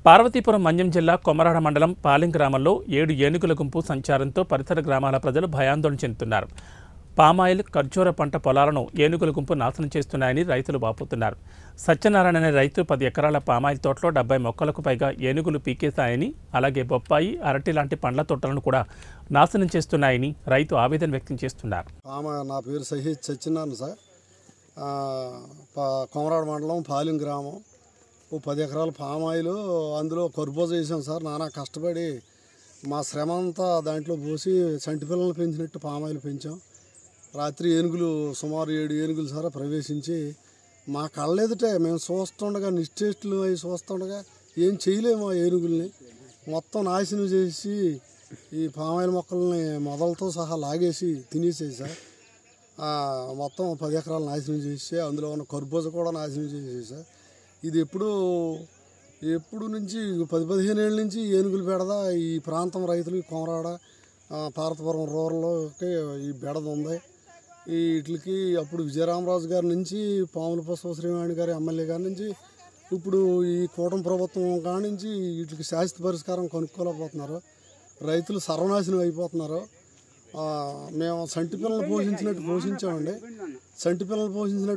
పార్వతీపురం మన్యం జిల్లా కొమరాడ మండలం పాలెం గ్రామంలో 7 ఏనుగుల గుంపు సంచారంతో పరిసర గ్రామాల ప్రజలు భయాందోళన చెందుతున్నారు. పామాయిల్, ఖర్జూర పంట పొలాలను ఏనుగుల గుంపు నాశనం చేస్తున్నాయని రైతులు వాపోతున్నారు. సత్యనారాయణ అనే రైతు 10 ఎకరాల పామాయిల్ తోటలో 70 మొక్కలకు పైగా ఏనుగులు పీకేశాయని, అలాగే బొప్పాయి, అరటి లాంటి పండ్ల తోటలను కూడా నాశనం చేస్తున్నాయని రైతు ఆవేదన వ్యక్తం చేస్తున్నారు. నా పేరు సత్యనారాయణ సార్. కొమరాడ మండలం పాలెం గ్రామం. 10 ఎకరాల పామాయిలు, అందులో కర్బూజ వేసాం సార్. నానా కష్టపడి మా శ్రమ అంతా దాంట్లో పోసి చంటి పిల్లలు పెంచినట్టు పామాయిలు పెంచాం. రాత్రి ఏనుగులు సుమారు 7 ఏనుగులు సార్ ప్రవేశించి మా కళ్ళెదుటే మేము చూస్తుండగా, నిశ్చేష్టులు అవి చూస్తుండగా ఏం చేయలేము. ఆ ఏనుగుల్ని మొత్తం నాశనం చేసి ఈ పామాయిల మొక్కల్ని మొదలతో సహా లాగేసి తినేసేది సార్. మొత్తం 10 ఎకరాలు నాశనం చేసి అందులో ఉన్న కర్బూజ కూడా నాశనం చేసేది సార్. ఇది ఎప్పుడు నుంచి 10-15 ఏళ్ళ నుంచి ఏనుగులు బెడద ఈ ప్రాంతం రైతులు కొమరాడ, పార్వతీపురం రూరల్లోకి ఈ బెడద ఉంది. వీటికి అప్పుడు విజయరామరాజు గారి నుంచి, పాముల పుష్ప శ్రీవాణి గారి ఎమ్మెల్యే గారి నుంచి, ఇప్పుడు ఈ కూటమి ప్రభుత్వం కాడి నుంచి వీటికి శాశ్వత పరిష్కారం కనుక్కోలేకపోతున్నారు. రైతులు సర్వనాశనం అయిపోతున్నారు. మేము సంటి పిల్లలు పోషించినట్టు పోషించామండి. సంటి పిల్లలు పోషించినట్టు